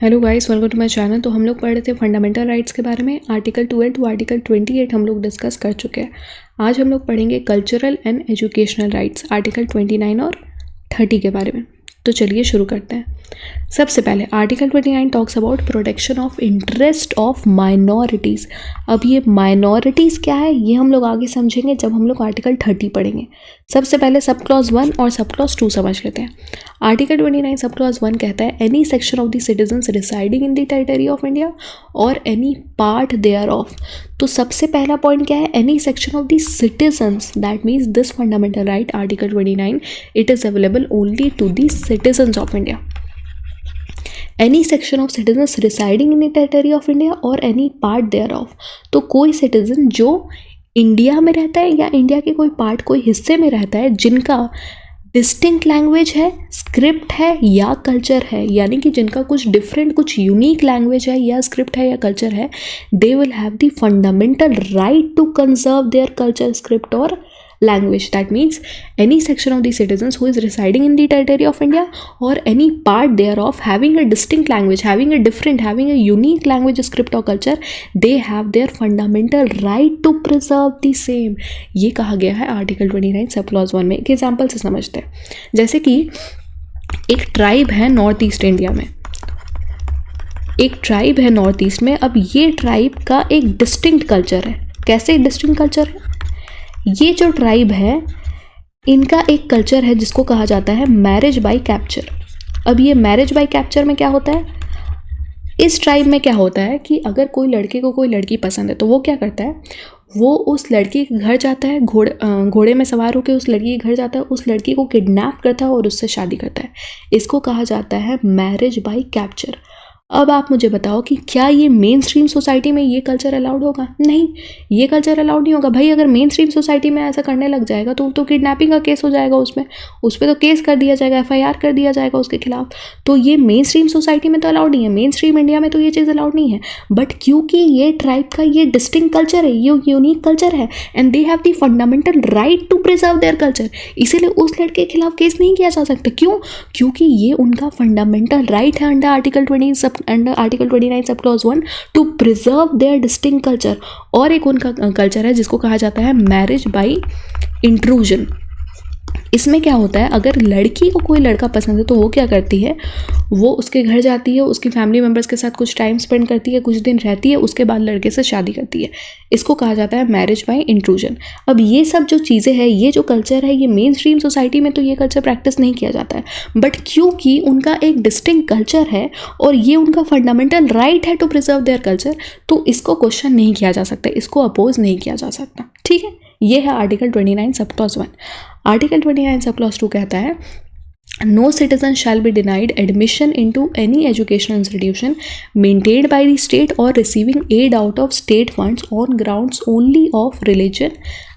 Hello guys, welcome to my channel. तो हम लोग पढ़ रहे थे फंडामेंटल राइट्स के बारे में। आर्टिकल 12 टू आर्टिकल 28 हम लोग डिस्कस कर चुके हैं। आज हम लोग पढ़ेंगे cultural and educational rights, article 29 और 30 के बारे में। तो चलिए शुरू करते हैं। सबसे पहले article 29 talks about protection of interest of minorities. अब ये माइनॉरिटीज़ क्या है ये हम लोग आगे समझेंगे जब हम लोग आर्टिकल 30 पढ़ेंगे। सबसे पहले सब क्लॉज 1 और सब क्लॉज 2 समझ लेते हैं। आर्टिकल 29 सब क्लॉज 1 कहता है any section of the citizens residing in the territory of India और एनी पार्ट देयर ऑफ। तो सबसे पहला पॉइंट क्या है? Any section of the citizens, that means this fundamental right article 29 it is available only to the citizens of India. Any section of citizens residing in the territory of India और any part thereof. तो कोई citizen जो India में रहता है या India के कोई पार्ट, कोई हिस्से में रहता है, जिनका डिस्टिंक्ट लैंग्वेज है, स्क्रिप्ट है या कल्चर है, यानी कि जिनका कुछ डिफरेंट, कुछ यूनिक लैंग्वेज है या स्क्रिप्ट है या कल्चर है, they will have the fundamental right to conserve their culture, script और language. That means any section of the citizens who is residing in the territory of India or any part thereof having a distinct language, having a unique language, script or culture, they have their fundamental right to preserve the same. ये कहा गया है article 29 sub clause 1 में। एक example से समझते हैं। जैसे कि एक ट्राइब है नॉर्थ ईस्ट इंडिया में, एक ट्राइब है नॉर्थ ईस्ट में। अब ये ट्राइब का एक डिस्टिंक्ट कल्चर है। कैसे डिस्टिंक्ट कल्चर है? ये जो ट्राइब है इनका एक कल्चर है जिसको कहा जाता है मैरिज बाय कैप्चर। अब ये मैरिज बाय कैप्चर में क्या होता है? इस ट्राइब में क्या होता है कि अगर कोई लड़के को कोई लड़की पसंद है तो वो क्या करता है, वो उस लड़की के घर जाता है, घोड़े में सवार होकर उस लड़की के घर जाता है, उस लड़की को किडनैप करता है और उससे शादी करता है। इसको कहा जाता है मैरिज बाय कैप्चर। अब आप मुझे बताओ कि क्या ये मेन स्ट्रीम सोसाइटी में ये कल्चर अलाउड होगा? नहीं, ये कल्चर अलाउड नहीं होगा भाई। अगर मेन स्ट्रीम सोसाइटी में ऐसा करने लग जाएगा तो किडनैपिंग का केस हो जाएगा, उस पर तो केस कर दिया जाएगा, FIR कर दिया जाएगा उसके खिलाफ। तो ये मेन स्ट्रीम सोसाइटी में तो अलाउड नहीं है, मेन स्ट्रीम इंडिया में तो ये चीज़ अलाउड नहीं है। बट क्योंकि ये ट्राइब का ये डिस्टिंक्ट कल्चर है, ये यूनिक कल्चर है, and they have the fundamental right to preserve their culture, इसीलिए उस लड़के के खिलाफ केस नहीं किया जा सकता। क्यों? क्योंकि ये उनका फंडामेंटल राइट है under article 29 sub clause 1 to preserve their distinct culture. और एक उनका कल्चर है जिसको कहा जाता है मैरिज बाय इंट्रूजन। इसमें क्या होता है, अगर लड़की को कोई लड़का पसंद है तो वो क्या करती है, वो उसके घर जाती है, उसकी फैमिली मेम्बर्स के साथ कुछ टाइम स्पेंड करती है, कुछ दिन रहती है, उसके बाद लड़के से शादी करती है। इसको कहा जाता है मैरिज बाय इंट्रूजन। अब ये सब जो चीज़ें हैं, ये जो कल्चर है, ये मेन स्ट्रीम सोसाइटी में तो ये कल्चर प्रैक्टिस नहीं किया जाता है। बट क्योंकि उनका एक डिस्टिंक्ट कल्चर है और ये उनका फंडामेंटल राइट है टू प्रिजर्व देयर कल्चर, तो इसको क्वेश्चन नहीं किया जा सकता, इसको अपोज नहीं किया जा सकता। ठीक है, ये है article 29 sub clause 1। Article 29 sub clause 2 कहता है no citizen shall be denied admission into any educational institution maintained by the state और receiving aid out of state funds on grounds only of religion,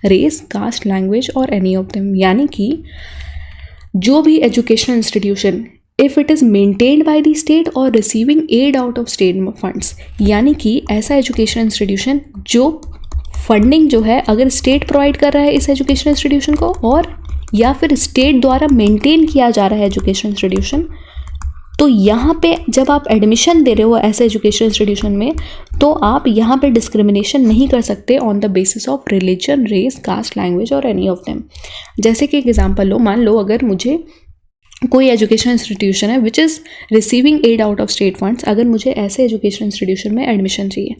race, caste, language और any of them. यानी कि जो भी educational institution if it is maintained by the state और receiving aid out of state funds, यानी कि ऐसा educational institution जो फंडिंग जो है अगर स्टेट प्रोवाइड कर रहा है इस एजुकेशनल इंस्टीट्यूशन को, और या फिर स्टेट द्वारा मेंटेन किया जा रहा है एजुकेशनल इंस्टीट्यूशन, तो यहाँ पे जब आप एडमिशन दे रहे हो ऐसे एजुकेशनल इंस्टीट्यूशन में, तो आप यहाँ पे डिस्क्रिमिनेशन नहीं कर सकते on the basis of religion, race, caste, language और एनी ऑफ देम। जैसे कि एक एग्जांपल लो, मान लो अगर मुझे कोई एजुकेशन इंस्टीट्यूशन है which is receiving aid out of state funds, अगर मुझे ऐसे एजुकेशन इंस्टीट्यूशन में एडमिशन चाहिए,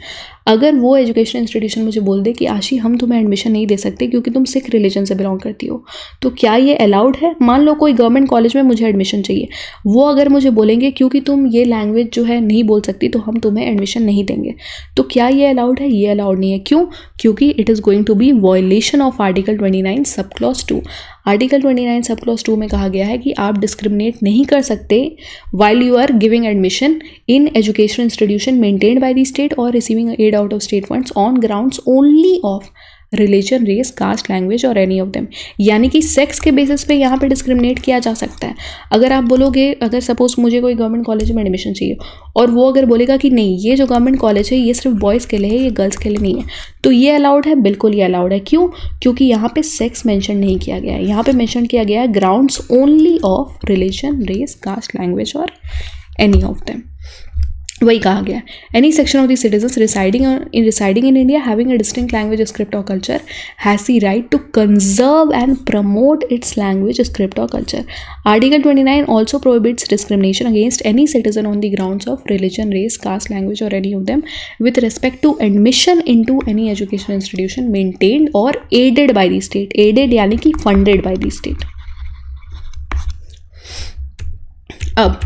अगर वो एजुकेशन इंस्टीट्यूशन मुझे बोल दे कि आशी हम तुम्हें एडमिशन नहीं दे सकते क्योंकि तुम सिख रिलीजन से बिलोंग करती हो, तो क्या ये अलाउड है? मान लो कोई गवर्नमेंट कॉलेज में मुझे एडमिशन चाहिए, वो अगर मुझे बोलेंगे क्योंकि तुम ये लैंग्वेज जो है नहीं बोल सकती तो हम तुम्हें एडमिशन नहीं देंगे, तो क्या ये अलाउड है? ये अलाउड नहीं है। क्यों? क्योंकि it is going to be violation of article 29 sub clause 2। Article 29 sub clause 2 में कहा गया है कि आप डिस्क्रिमिनेट नहीं कर सकते while you are giving admission in education institution maintained by the state और receiving aid out of state funds on grounds only of religion, race, caste, language और एनी ऑफ देम। यानी कि सेक्स के basis पे यहाँ पे discriminate किया जा सकता है। अगर आप बोलोगे, अगर सपोज मुझे कोई गवर्नमेंट कॉलेज में एडमिशन चाहिए और वो अगर बोलेगा कि नहीं ये जो गवर्नमेंट कॉलेज है ये सिर्फ बॉयज़ के लिए है, ये गर्ल्स के लिए नहीं है, तो ये अलाउड है? बिल्कुल ये अलाउड है। क्यों? क्योंकि यहाँ पे सेक्स मेंशन नहीं किया गया है, यहाँ पे मेंशन किया गया है grounds only of religion, race, caste, language और एनी ऑफ देम। वही कहा गया, any section of the citizens residing in India having a distinct language, script और culture has the right to conserve and promote its language, script और culture. Article 29 also prohibits discrimination against any citizen on the grounds of religion, race, caste, language और any of them with respect to admission in to any education institution maintained और aided by the state, aided यानी कि funded by the state. अब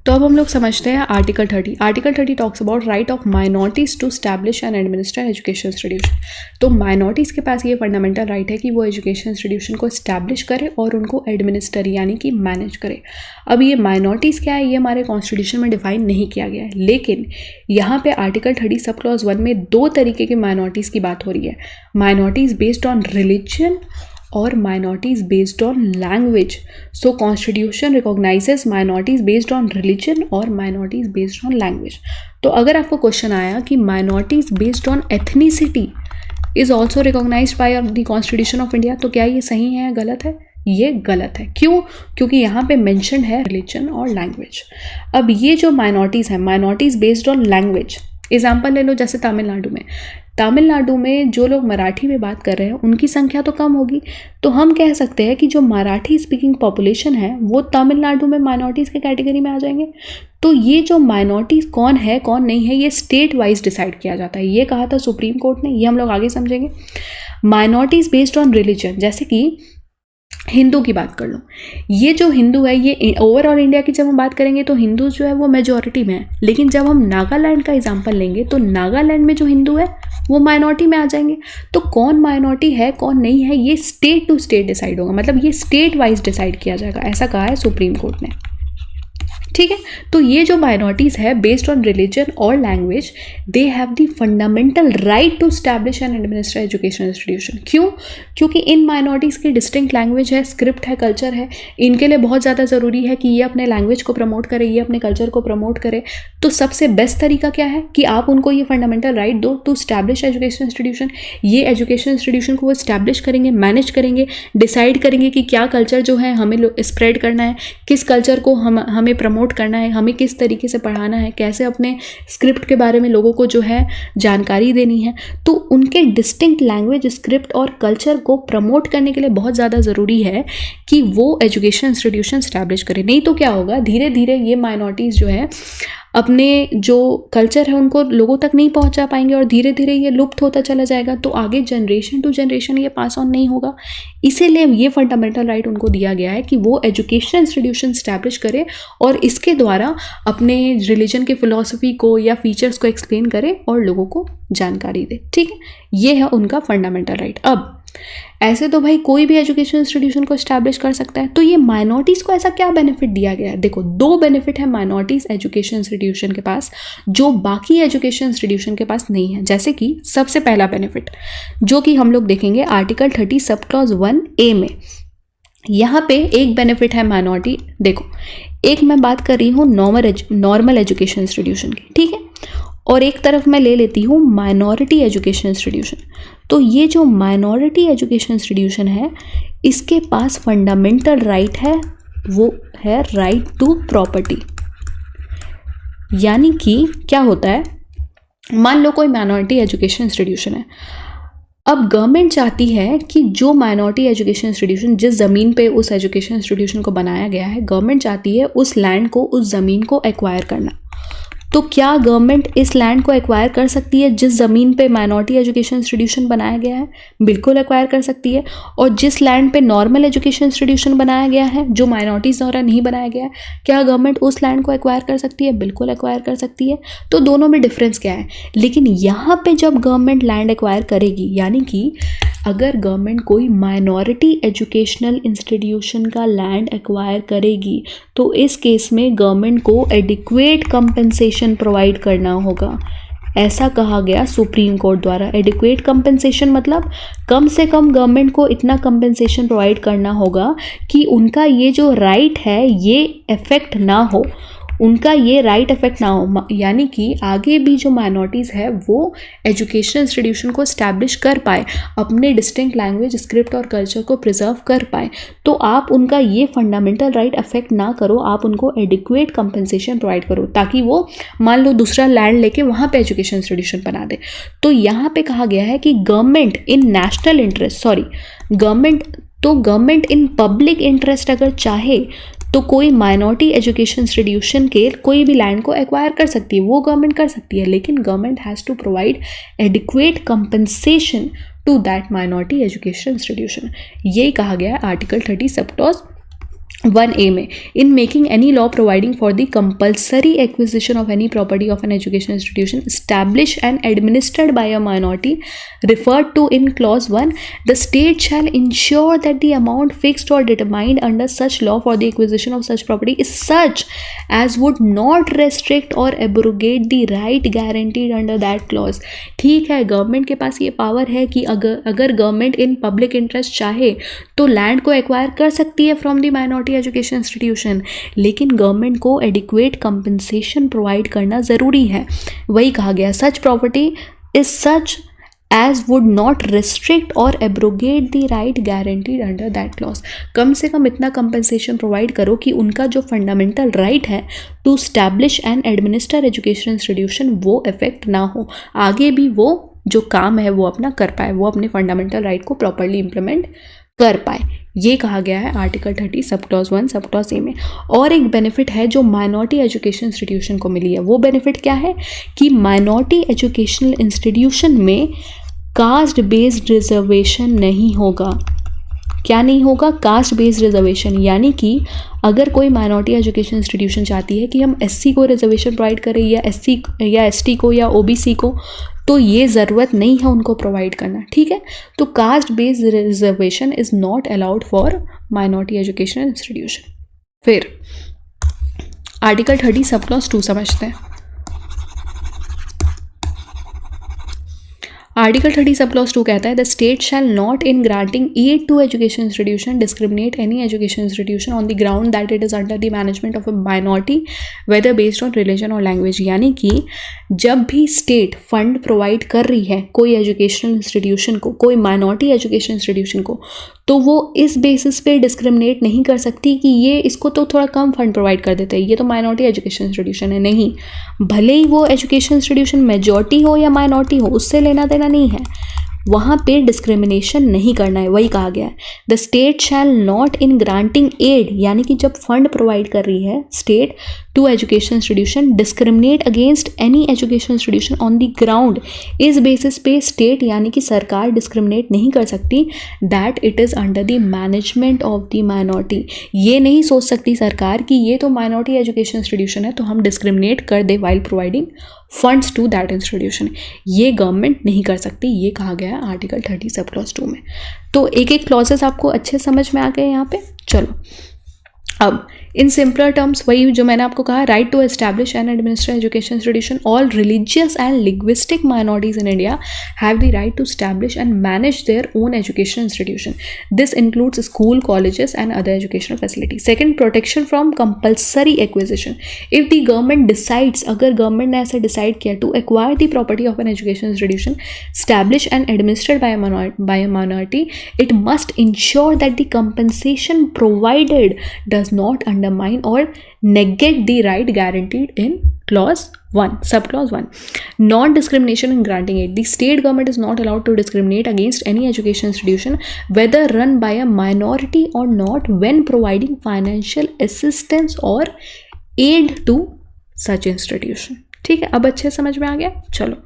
हम लोग समझते हैं article 30। Article 30 talks about right of minorities to establish and administer education institution. तो minorities के पास ये फंडामेंटल राइट है कि वो एजुकेशन इंस्टीट्यूशन को स्टैब्लिश करे और उनको एडमिनिस्टर यानी कि मैनेज करे। अब ये माइनॉरिटीज़ क्या है, ये हमारे कॉन्स्टिट्यूशन में डिफाइन नहीं किया गया है, लेकिन यहाँ पे आर्टिकल 30 सब क्लॉज 1 में 2 तरीके के माइनॉरिटीज़ की बात हो रही है, माइनॉरिटीज़ बेस्ड ऑन रिलीजन और minorities based on language. So constitution recognizes minorities based on religion और minorities based on language. तो अगर आपको क्वेश्चन आया कि minorities based on ethnicity is also recognized by the Constitution of India, तो क्या ये सही है या गलत है? ये गलत है। क्यों? क्योंकि यहाँ पे मेंशन है रिलीजन और लैंग्वेज। अब ये जो माइनॉरिटीज़ हैं, minorities based on language, example ले लो जैसे तमिलनाडु में जो लोग मराठी में बात कर रहे हैं उनकी संख्या तो कम होगी, तो हम कह सकते हैं कि जो मराठी स्पीकिंग पॉपुलेशन है वो तमिलनाडु में माइनॉरिटीज़ के कैटेगरी में आ जाएंगे। तो ये जो माइनॉरिटीज़ कौन है कौन नहीं है ये स्टेट वाइज डिसाइड किया जाता है, ये कहा था सुप्रीम कोर्ट ने, ये हम लोग आगे समझेंगे। माइनॉरिटीज़ बेस्ड ऑन रिलीजन, जैसे कि हिंदू की बात कर लो, ये जो हिंदू है ये ओवरऑल इंडिया की जब हम बात करेंगे तो हिंदू जो है वो मेजॉरिटी में है, लेकिन जब हम नागालैंड का एग्जांपल लेंगे तो नागालैंड में जो हिंदू है वो माइनॉरिटी में आ जाएंगे। तो कौन माइनॉरिटी है कौन नहीं है ये स्टेट टू स्टेट डिसाइड होगा, मतलब ये स्टेट वाइज डिसाइड किया जाएगा, ऐसा कहा है सुप्रीम कोर्ट ने। ठीक है, तो ये जो माइनॉरिटीज़ है बेस्ड ऑन रिलीजन और language, they have the fundamental right to establish and administer education institution. क्यों? क्योंकि इन माइनॉरिटीज़ की डिस्टिंक्ट लैंग्वेज है, स्क्रिप्ट है, कल्चर है, इनके लिए बहुत ज़्यादा ज़रूरी है कि ये अपने लैंग्वेज को प्रमोट करे, ये अपने कल्चर को प्रमोट करे। तो सबसे बेस्ट तरीका क्या है कि आप उनको ये फंडामेंटल राइट दो टू स्टैब्लिश एजुकेशन इंस्टीट्यूशन। ये एजुकेशन इंस्टीट्यूशन को वो स्टैब्लिश करेंगे, मैनेज करेंगे, डिसाइड करेंगे कि क्या कल्चर जो है हमें स्प्रेड करना है, किस कल्चर को हमें प्रमोट करना है, हमें किस तरीके से पढ़ाना है, कैसे अपने स्क्रिप्ट के बारे में लोगों को जो है जानकारी देनी है। तो उनके डिस्टिंक्ट लैंग्वेज, स्क्रिप्ट और कल्चर को प्रमोट करने के लिए बहुत ज़्यादा ज़रूरी है कि वो एजुकेशन इंस्टीट्यूशन स्टैब्लिश करें। नहीं तो क्या होगा, धीरे धीरे ये माइनॉरिटीज़ जो है अपने जो कल्चर है उनको लोगों तक नहीं पहुंचा पाएंगे और धीरे धीरे ये लुप्त होता चला जाएगा, तो आगे जनरेशन टू जनरेशन ये पास ऑन नहीं होगा। इसीलिए ये फंडामेंटल राइट उनको दिया गया है कि वो एजुकेशन इंस्टीट्यूशन स्टैब्लिश करे और इसके द्वारा अपने रिलीजन के फिलॉसफी को या फीचर्स को एक्सप्लेन करे और लोगों को जानकारी दे। ठीक है, ये है उनका फंडामेंटल राइट। अब ऐसे तो भाई कोई भी एजुकेशन इंस्टीट्यूशन को स्टैब्लिश कर सकता है, तो ये माइनॉरिटीज़ को ऐसा क्या बेनिफिट दिया गया है? देखो, 2 बेनिफिट है माइनॉरिटीज़ एजुकेशन इंस्टीट्यूशन के पास जो बाकी एजुकेशन इंस्टीट्यूशन के पास नहीं है। जैसे कि सबसे पहला बेनिफिट जो कि हम लोग देखेंगे आर्टिकल 30 सब क्लॉज 1A में, यहाँ पे एक बेनिफिट है माइनॉरिटी। देखो, एक मैं बात कर रही हूँ नॉर्मल एजुकेशन इंस्टीट्यूशन की, ठीक है, और एक तरफ मैं ले लेती हूँ माइनॉरिटी एजुकेशन इंस्टीट्यूशन। तो ये जो माइनॉरिटी एजुकेशन इंस्टीट्यूशन है इसके पास फंडामेंटल राइट है, वो है राइट टू प्रॉपर्टी। यानी कि क्या होता है, मान लो कोई माइनॉरिटी एजुकेशन इंस्टीट्यूशन है, अब गवर्नमेंट चाहती है कि जो माइनॉरिटी एजुकेशन इंस्टीट्यूशन जिस ज़मीन पे उस एजुकेशन इंस्टीट्यूशन को बनाया गया है, गवर्नमेंट चाहती है उस लैंड को, उस ज़मीन को एक्वायर करना। तो क्या गवर्नमेंट इस लैंड को एक्वायर कर सकती है जिस ज़मीन पे माइनॉरिटी एजुकेशन इंस्टीट्यूशन बनाया गया है? बिल्कुल एक्वायर कर सकती है। और जिस लैंड पे नॉर्मल एजुकेशन इंस्टीट्यूशन बनाया गया है जो माइनॉरिटीज़ द्वारा नहीं बनाया गया है, क्या गवर्नमेंट उस लैंड को एक्वायर कर सकती है? बिल्कुल एक्वायर कर सकती है। तो दोनों में डिफरेंस क्या है? लेकिन यहाँ पे जब गवर्नमेंट लैंड एक्वायर करेगी, यानी कि अगर गवर्नमेंट कोई माइनॉरिटी एजुकेशनल इंस्टीट्यूशन का लैंड एक्वायर करेगी तो इस केस में गवर्नमेंट को एडिक्वेट कंपनसेशन प्रोवाइड करना होगा। ऐसा कहा गया सुप्रीम कोर्ट द्वारा। एडिक्वेट कंपनसेशन मतलब कम से कम गवर्नमेंट को इतना कंपनसेशन प्रोवाइड करना होगा कि उनका ये जो राइट है ये इफेक्ट ना हो, उनका ये राइट इफेक्ट ना हो, यानी कि आगे भी जो माइनॉरिटीज़ है वो एजुकेशनल इंस्टीट्यूशन को इस्टेब्लिश कर पाए, अपने डिस्टिंक्ट लैंग्वेज, स्क्रिप्ट और कल्चर को प्रिजर्व कर पाए, तो आप उनका ये फंडामेंटल राइट अफेक्ट ना करो, आप उनको एडिक्वेट कंपनसेशन प्रोवाइड करो, ताकि वो मान लो दूसरा लैंड लेके वहाँ पे एजुकेशन इंस्टीट्यूशन बना दे। तो यहाँ पे कहा गया है कि government in national interest, government in public interest अगर चाहे तो कोई माइनॉरिटी एजुकेशन इंस्टीट्यूशन के कोई भी लैंड को एक्वायर कर सकती है, वो गवर्नमेंट कर सकती है, लेकिन government has to provide adequate compensation to that minority education institution. यही कहा गया है आर्टिकल 30 सब क्लॉज 1A में। In making any law providing for the compulsory acquisition of any property of an education institution established and administered by a minority referred to in clause 1, the state shall ensure that the amount fixed or determined under such law for the acquisition of such property is such as would not restrict or abrogate the right guaranteed under that clause। ठीक है, government के पास ये power है कि अगर government in public interest चाहे तो लैंड को एक्वायर कर सकती है from the minority education institution, लेकिन गवर्नमेंट को एडिक्वेट कंपनसेशन प्रोवाइड करना ज़रूरी है। वही कहा गया, such property is such as would not restrict और abrogate the right guaranteed under that clause. कम से कम इतना कंपनसेशन प्रोवाइड करो कि उनका जो फंडामेंटल राइट है to establish and administer education institution वो इफेक्ट ना हो, आगे भी वो जो काम है वो अपना कर पाए, वो अपने फंडामेंटल राइट को प्रॉपरली इम्प्लीमेंट कर पाए। ये कहा गया है आर्टिकल 30 सब क्लॉज 1 सब क्लॉज ए में। और एक बेनिफिट है जो माइनॉरिटी एजुकेशन इंस्टीट्यूशन को मिली है, वो बेनिफिट क्या है कि माइनॉरिटी एजुकेशनल इंस्टीट्यूशन में कास्ट बेस्ड रिजर्वेशन नहीं होगा। क्या नहीं होगा? कास्ट बेस्ड रिजर्वेशन, यानी कि अगर कोई माइनॉरिटी एजुकेशन इंस्टीट्यूशन चाहती है कि हम एससी को रिजर्वेशन प्रोवाइड करें या एससी या एसटी को या ओबीसी को, तो ये ज़रूरत नहीं है उनको प्रोवाइड करना, ठीक है। तो cast based reservation is not allowed for minority education institution. फिर आर्टिकल 30 सब क्लॉज 2 समझते हैं। आर्टिकल 30 सब क्लॉज 2 कहता है the state shall not in granting aid to education institution discriminate any education institution on the ground that it is under the management of a minority whether based on religion और language. यानी कि जब भी state fund provide कर रही है कोई educational institution को, कोई माइनॉरिटी एजुकेशन इंस्टीट्यूशन को, तो वो इस बेसिस पे डिस्क्रिमिनेट नहीं कर सकती कि ये इसको तो थोड़ा कम फंड प्रोवाइड कर देते हैं, ये तो माइनॉरिटी एजुकेशन इंस्टीट्यूशन है। नहीं, भले ही वो एजुकेशन इंस्टीट्यूशन मेजॉरिटी हो या माइनॉरिटी हो, उससे लेना देना नहीं है, वहाँ पे डिस्क्रिमिनेशन नहीं करना है। वही कहा गया है the state shall not in granting aid, यानी कि जब फंड प्रोवाइड कर रही है state to education institution discriminate against any education institution on the ground, इस बेसिस पे स्टेट यानी कि सरकार डिस्क्रिमिनेट नहीं कर सकती that it is under the management of the minority. ये नहीं सोच सकती सरकार कि ये तो माइनॉरिटी एजुकेशन इंस्टीट्यूशन है तो हम डिस्क्रिमिनेट कर दे while providing funds to that institution. ये गवर्नमेंट नहीं कर सकती, ये कहा गया है आर्टिकल 30 सब क्लॉज 2 में। तो एक एक क्लॉजेस आपको अच्छे समझ में आ गए यहाँ पे। चलो अब इन सिंपलर टर्म्स वही जो मैंने आपको कहा, right to establish and administer education institution, all religious and linguistic minorities in India have the right to establish and manage their own education institution. This includes school, colleges and other educational facility. Second, protection from compulsory acquisition. If the government decides, अगर government ने ऐसा decide किया to acquire the property of an education institution established and administered by a minority, it must ensure that the compensation provided does not undermine or negate the right guaranteed in clause 1 sub clause 1. Non-discrimination in granting aid. The state government is not allowed to discriminate against any education institution whether run by a minority or not when providing financial assistance or aid to such institution. ठीक है, अब अच्छे समझ में आ गया। चलो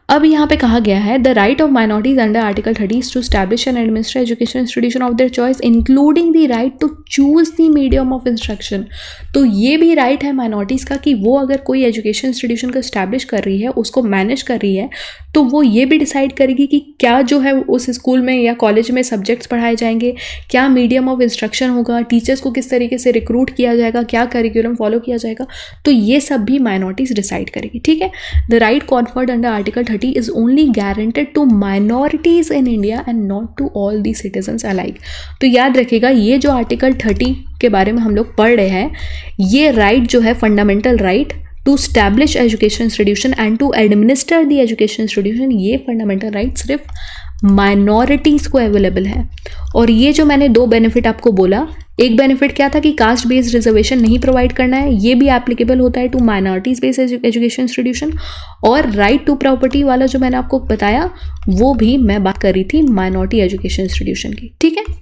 अब यहाँ पे कहा गया है the right of minorities under article 30 to establish and administer education institution of their choice including the right to choose the medium of instruction. तो ये भी राइट है माइनॉरिटीज़ का कि वो अगर कोई एजुकेशन इंस्टीट्यूशन को स्टैब्लिश कर रही है, उसको मैनेज कर रही है, तो वो ये भी डिसाइड करेगी कि क्या जो है उस स्कूल में या कॉलेज में सब्जेक्ट्स पढ़ाए जाएंगे, क्या मीडियम ऑफ इंस्ट्रक्शन होगा, टीचर्स को किस तरीके से रिक्रूट किया जाएगा, क्या करिकुलम फॉलो किया जाएगा, तो ये सब भी माइनॉरिटीज़ डिसाइड करेगी। ठीक है, the right conferred under article 30 is only guaranteed to minorities in India and not to all the citizens alike. तो याद रखिएगा ये जो आर्टिकल 30 के बारे में हम लोग पढ़ रहे हैं, ये राइट जो है fundamental right to establish education institution and to administer the education institution, ये फंडामेंटल राइट सिर्फ माइनॉरिटीज़ को अवेलेबल है। और ये जो मैंने दो बेनिफिट आपको बोला, एक बेनिफिट क्या था कि कास्ट बेस्ड रिजर्वेशन नहीं प्रोवाइड करना है, ये भी एप्लीकेबल होता है to minorities based education institution, और राइट टू प्रॉपर्टी वाला जो मैंने आपको बताया वो भी मैं बात कर रही थी माइनॉरिटी एजुकेशन इंस्टीट्यूशन की, ठीक है।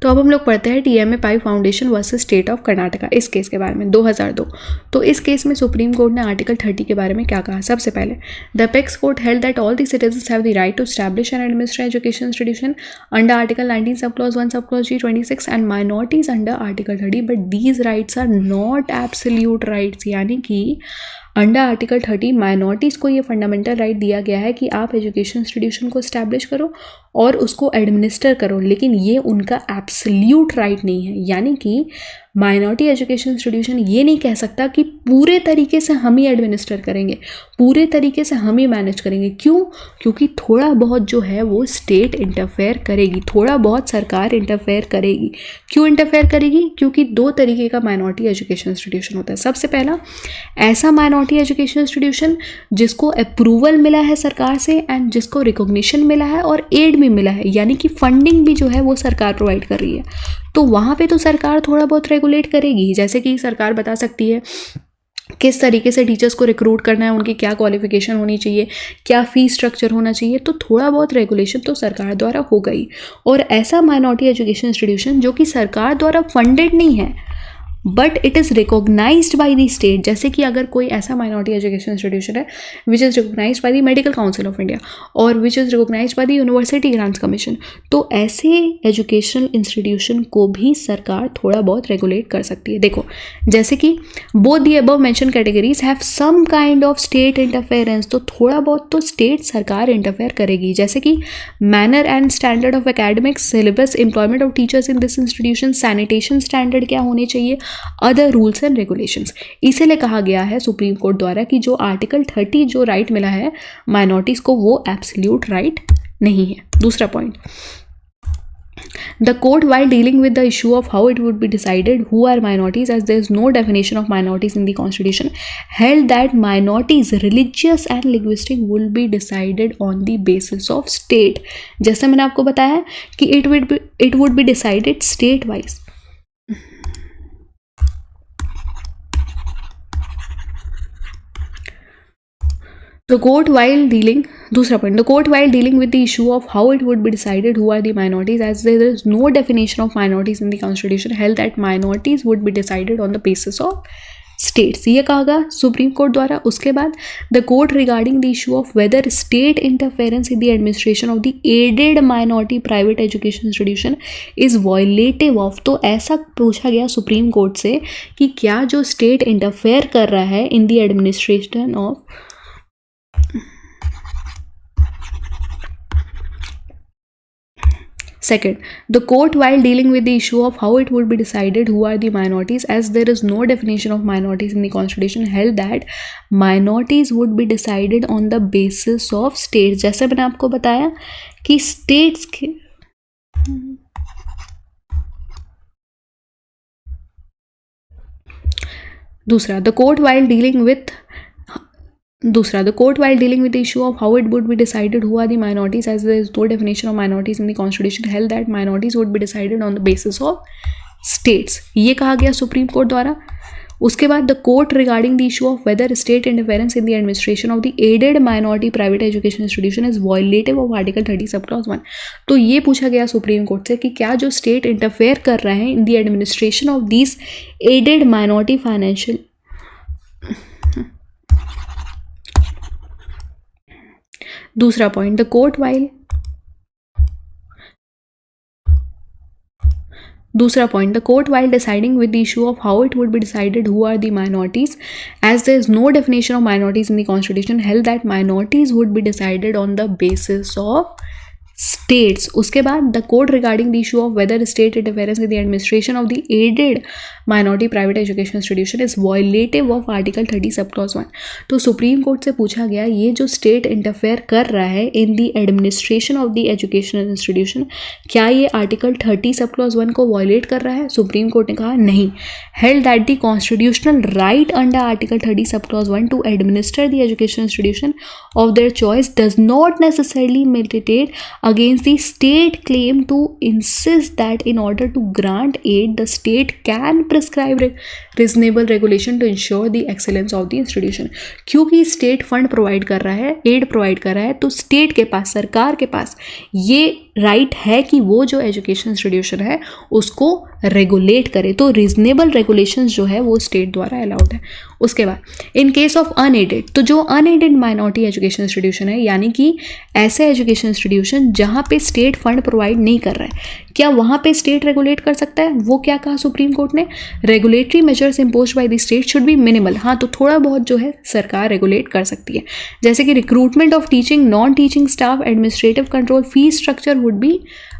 तो अब हम लोग पढ़ते हैं TMA pi foundation versus state of Karnataka, इस केस के बारे में 2002। तो इस केस में सुप्रीम कोर्ट ने आर्टिकल 30 के बारे में क्या कहा। सबसे पहले the apex court held that all the citizens have the right to establish and administer education institution under article 19 sub clause 1 sub clause G 26 and minorities under article 30, but these rights are not absolute rights, यानी कि under article 30 minorities को ये fundamental right दिया गया है कि आप education institution को इस्टेब्लिश करो और उसको एडमिनिस्टर करो, लेकिन ये उनका एब्सोल्यूट राइट नहीं है। यानी कि माइनॉरिटी एजुकेशन इंस्टीट्यूशन ये नहीं कह सकता कि पूरे तरीके से हम ही एडमिनिस्टर करेंगे, पूरे तरीके से हम ही मैनेज करेंगे। क्यों? क्योंकि थोड़ा बहुत जो है वो स्टेट इंटरफेयर करेगी, थोड़ा बहुत सरकार इंटरफेयर करेगी। क्यों इंटरफेयर करेगी? क्योंकि दो तरीके का माइनॉरिटी एजुकेशन इंस्टीट्यूशन होता है। सबसे पहला ऐसा माइनॉरिटी एजुकेशन इंस्टीट्यूशन जिसको अप्रूवल मिला है सरकार से एंड जिसको रिकॉग्निशन मिला है और एड भी मिला है, यानी कि फंडिंग भी जो है वो सरकार प्रोवाइड कर रही है। तो वहाँ पे तो सरकार थोड़ा बहुत रेगुलेट करेगी, जैसे कि सरकार बता सकती है किस तरीके से टीचर्स को रिक्रूट करना है, उनकी क्या क्वालिफिकेशन होनी चाहिए, क्या फीस स्ट्रक्चर होना चाहिए, तो थोड़ा बहुत रेगुलेशन तो सरकार द्वारा हो गई। और ऐसा माइनॉरिटी एजुकेशन इंस्टीट्यूशन जो कि सरकार द्वारा फंडेड नहीं है but it is recognised by the state, जैसे कि अगर कोई ऐसा माइनॉरिटी एजुकेशन इंस्टीट्यूशन है which is recognised by the Medical Council of India और which is recognised by the University Grants Commission, तो ऐसे एजुकेशनल इंस्टीट्यूशन को भी सरकार थोड़ा बहुत रेगुलेट कर सकती है। देखो जैसे कि both the above mention categories have some kind of state interference, तो थोड़ा बहुत तो स्टेट सरकार इंटरफेयर करेगी, जैसे कि manner and standard of academics, syllabus, employment of teachers in this institution, sanitation standard क्या होने चाहिए, अदर रूल्स एंड रेगुलेशंस। इसीलिए कहा गया है सुप्रीम कोर्ट द्वारा कि जो आर्टिकल 30 जो राइट मिला है माइनॉरिटीज को वो एब्सोल्यूट राइट नहीं है। दूसरा point, The court, while dealing with the issue of how it would be decided who are minorities, as there is no definition of minorities in the constitution, held that minorities, religious and linguistic, will be decided on the basis of state. जैसे मैंने आपको बताया कि it would be decided state wise. The court, while dealing with the issue of how it would be decided who are the minorities, as there is no definition of minorities in the constitution, held that minorities would be decided on the basis of states. ये कहा गया supreme Court द्वारा। उसके बाद the court regarding the issue of whether state interference in the administration of the aided minority private education institution is violative of, तो ऐसा पूछा गया सुप्रीम कोर्ट से कि क्या जो स्टेट इंटरफेयर कर रहा है in the administration of Second, the court, while dealing with the issue of how it would be decided who are the minorities, as there is no definition of minorities in the constitution, held that minorities would be decided on the basis of states. जैसे मैंने आपको बताया कि states के दूसरा, the court while dealing with the issue of how it would be decided who are the minorities, as there is no definition of minorities in the constitution, held that minorities would be decided on the basis of states. ये कहा गया supreme Court द्वारा। उसके बाद the court regarding the issue of whether state interference in the administration of the aided minority private education institution is violative of article 30 sub clause 1, तो ये पूछा गया सुप्रीम कोर्ट से कि क्या जो स्टेट इंटरफेयर कर रहे हैं in the administration of these aided minority financial दूसरा point, the court while deciding with the issue of how it would be decided who are the minorities, as there is no definition of minorities in the constitution, held that minorities would be decided on the basis of states. उसके बाद the code regarding the issue of whether state interference in the administration of the aided minority private education institution is violative of Article 30 subclause 1. तो supreme court से पूछा गया ये जो state interfere कर रहा है in the administration of the educational institution, क्या ये आर्टिकल 30 सबक्लॉज 1 को वायलेट कर रहा है? सुप्रीम कोर्ट ने कहा नहीं. Held that the constitutional right under article 30 subclause 1 to administer the education institution of their choice does not necessarily militate against the state claim to insist that in order to grant aid the state can prescribe reasonable regulation to ensure the excellence of the institution. क्योंकि state fund provide कर रहा है, aid provide कर रहा है, तो state के पास, सरकार के पास ये राइट है कि वो जो एजुकेशन इंस्टीट्यूशन है उसको रेगुलेट करे. तो रीजनेबल रेगुलेशंस जो है वो स्टेट द्वारा अलाउड है. उसके बाद इन केस ऑफ अनएडेड, तो जो अनएडेड माइनॉरिटी एजुकेशन इंस्टीट्यूशन है यानी कि ऐसे एजुकेशन इंस्टीट्यूशन जहाँ पे स्टेट फंड प्रोवाइड नहीं कर रहा है, क्या वहाँ पे स्टेट रेगुलेट कर सकता है? वो क्या कहा सुप्रीम कोर्ट ने? Regulatory measures imposed bye the state should be minimal. हाँ, तो थोड़ा बहुत जो है सरकार रेगुलेट कर सकती है, जैसे कि recruitment of teaching, non teaching staff, administrative control, fees structure would be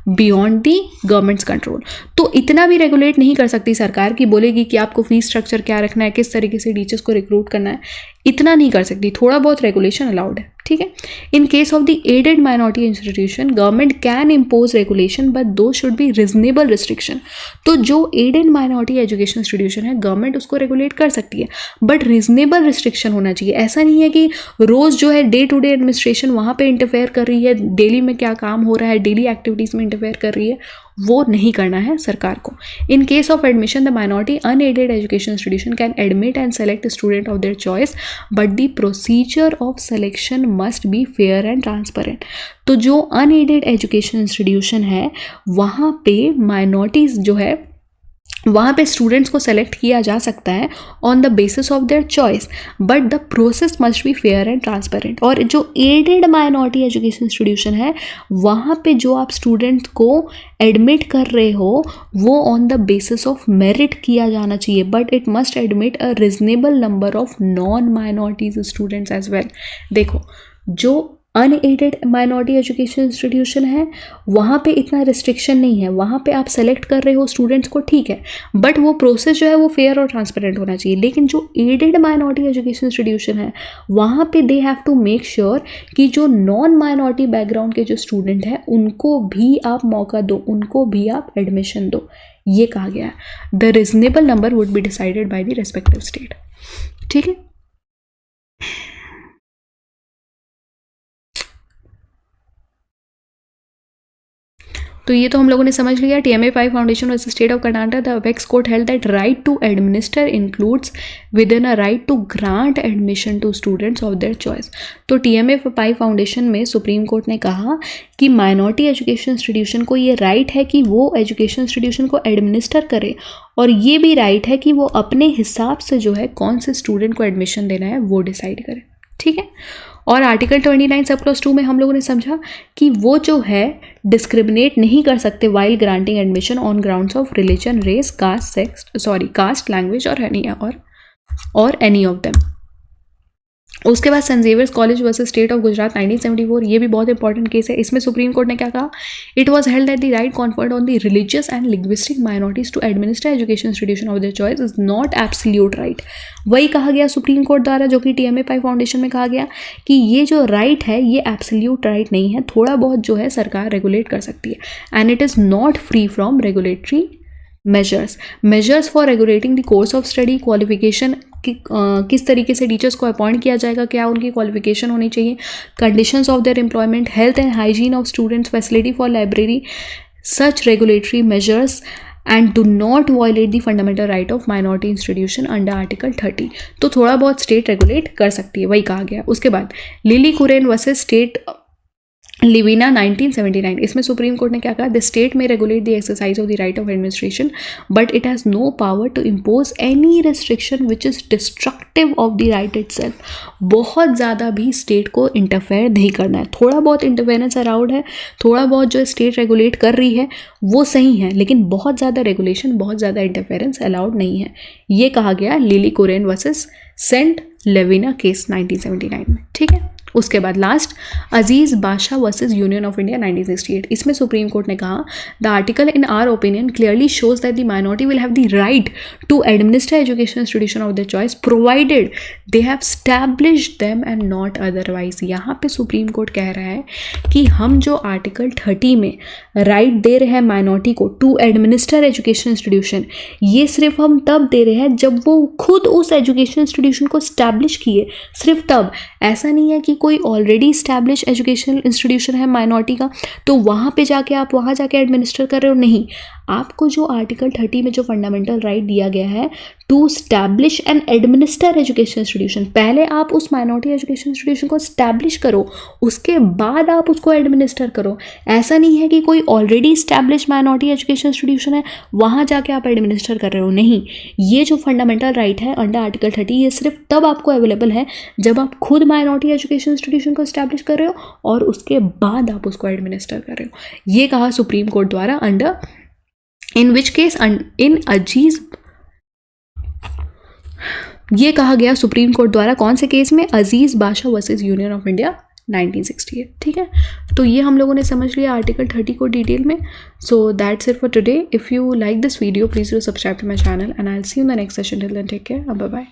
beyond the governments control. तो इतना भी रेगुलेट नहीं कर सकती सरकार कि बोलेगी कि आपको फीस स्ट्रक्चर क्या रखना है, किस तरीके से टीचर्स को रिक्रूट करना है, इतना नहीं कर सकती. थोड़ा बहुत रेगुलेशन अलाउड है, ठीक है. In case of the aided minority institution government can impose regulation but though should be reasonable restriction. तो जो एडेड माइनॉरिटी एजुकेशन इंस्टीट्यूशन है गवर्नमेंट उसको रेगुलेट कर सकती है, बट रिजनेबल रिस्ट्रिक्शन होना चाहिए. ऐसा नहीं है कि रोज़ जो है डे टू डे एडमिनिस्ट्रेशन वहाँ पे इंटरफेयर कर रही है, डेली में क्या काम हो रहा है, डेली एक्टिविटीज़ में इंटरफेयर कर रही है, वो नहीं करना है सरकार को. इन case of admission the minority unaided education institution can admit and select student of their choice but the procedure of selection must be fair and transparent. तो जो अनएडेड एजुकेशन इंस्टीट्यूशन है वहाँ पे माइनॉरिटीज़ जो है वहाँ पे स्टूडेंट्स को सेलेक्ट किया जा सकता है on the basis of their choice, but the process must be fair and transparent. और जो एडेड माइनॉरिटी एजुकेशन इंस्टीट्यूशन है वहाँ पे जो आप स्टूडेंट को एडमिट कर रहे हो वो on the basis of merit किया जाना चाहिए, but it must admit a reasonable number of non minorities students as well. देखो, जो अनएडेड माइनॉरिटी एजुकेशन इंस्टीट्यूशन है वहाँ पे इतना रिस्ट्रिक्शन नहीं है, वहाँ पे आप सेलेक्ट कर रहे हो स्टूडेंट्स को, ठीक है, बट वो प्रोसेस जो है वो फेयर और ट्रांसपेरेंट होना चाहिए. लेकिन जो एडेड माइनॉरिटी एजुकेशन इंस्टीट्यूशन है वहाँ पे they have to make sure कि जो नॉन माइनॉरिटी बैकग्राउंड के जो स्टूडेंट हैं उनको भी आप मौका दो, उनको भी आप एडमिशन दो. ये कहा गया है. The reasonable number would be decided by the respective state. ठीक है. तो ये तो हम लोगों ने समझ लिया. TMA 5 foundation versus state of Karnataka, the apex court held that right to administer includes within a right to grant admission to students of their choice. तो TMA 5 फाउंडेशन में सुप्रीम कोर्ट ने कहा कि माइनॉरिटी एजुकेशन इंस्टीट्यूशन को ये right है कि वो एजुकेशन इंस्टीट्यूशन को एडमिनिस्टर करे, और ये भी राइट है कि वो अपने हिसाब से जो है कौन से स्टूडेंट को एडमिशन देना है वो डिसाइड करे. ठीक है. और आर्टिकल 29 सबक्लॉज 2 में हम लोगों ने समझा कि वो जो है डिस्क्रिमिनेट नहीं कर सकते while granting admission on grounds of religion, race, caste, language और एनी ऑफ देम. उसके बाद saint Xavier's college versus state of Gujarat 1974, ये भी बहुत इंपॉर्टेंट केस है. इसमें सुप्रीम कोर्ट ने क्या कहा? It was held that the right conferred on the religious and linguistic minorities to administer education institution of their choice is not absolute right. वही कहा गया सुप्रीम कोर्ट द्वारा, जो कि TMA 5 फाउंडेशन में कहा गया कि ये जो राइट है ये एब्सोल्यूट राइट नहीं है, थोड़ा बहुत जो है सरकार रेगुलेट कर सकती है. And it is not free from regulatory measures for regulating the course of study, qualification, किस तरीके से टीचर्स को अपॉइंट किया जाएगा, क्या उनकी क्वालिफिकेशन होनी चाहिए, conditions of their employment, health and hygiene of students, facility for library, such regulatory measures and do not violate the fundamental right of minority institution under Article 30. तो थोड़ा बहुत स्टेट रेगुलेट कर सकती है, वही कहा गया. उसके बाद Lily Kurian versus state Lewina 1979, इसमें सुप्रीम कोर्ट ने क्या कहा? The state may regulate the exercise of the right of administration but it has no power to impose any restriction which is destructive of the right itself. बहुत ज़्यादा भी state को interfere नहीं करना है. थोड़ा बहुत इंटरफेरेंस अलाउड है, थोड़ा बहुत जो स्टेट रेगुलेट कर रही है वो सही है, लेकिन बहुत ज़्यादा रेगुलेशन, बहुत ज़्यादा इंटरफेरेंस अलाउड नहीं है. ये कहा गया lily Kurian versus Saint लेविना case 1979 में. ठीक है. उसके बाद लास्ट अजीज़ बादशाह वर्सेस यूनियन ऑफ इंडिया 1968। इसमें सुप्रीम कोर्ट ने कहा the article in our opinion clearly shows that the minority will have the right to administer education institution of their choice provided they have established them and not otherwise. यहाँ पे supreme court कह रहा है कि हम जो article 30 में right they रहे हैं माइनॉरिटी को टू एडमिनिस्टर एजुकेशन इंस्टीट्यूशन, ये सिर्फ हम तब दे रहे हैं जब वो खुद उस एजुकेशन इंस्टीट्यूशन को स्टैब्लिश किए, सिर्फ तब। ऐसा नहीं है कि कोई ऑलरेडी स्टैब्लिश एजुकेशन इंस्टीट्यूशन है माइनॉरिटी का तो वहाँ पे जाके आप वहाँ जाके एडमिनिस्टर कर रहे हो, नहीं। आपको जो आर्टिकल 30 में जो फंडामेंटल राइट दिया गया है to establish and administer education institution, पहले आप उस माइनॉरिटी एजुकेशन इंस्टीट्यूशन को स्टैब्लिश करो, उसके बाद आप उसको एडमिनिस्टर करो। ऐसा नहीं है कि कोई already establish minority education institution है वहाँ जाके आप एडमिनिस्टर कर रहे हो, नहीं। ये जो फंडामेंटल राइट है अंडर आर्टिकल 30 ये सिर्फ तब आपको अवेलेबल है जब आप खुद माइनॉरिटी एजुकेशन इंस्टीट्यूशन को स्टैब्लिश कर रहे हो और उसके बाद आप उसको एडमिनिस्टर कर रहे हो। ये कहा सुप्रीम कोर्ट द्वारा under in which case in Aziz, ये कहा गया सुप्रीम कोर्ट द्वारा कौन से केस में, अजीज बादशाह वर्सेस यूनियन ऑफ इंडिया 1968। ठीक है, तो ये हम लोगों ने समझ लिया आर्टिकल 30 को डिटेल में। So that's it for today. If you like this video please do subscribe to my channel and I will see you in the next session. Till then take care, bye bye.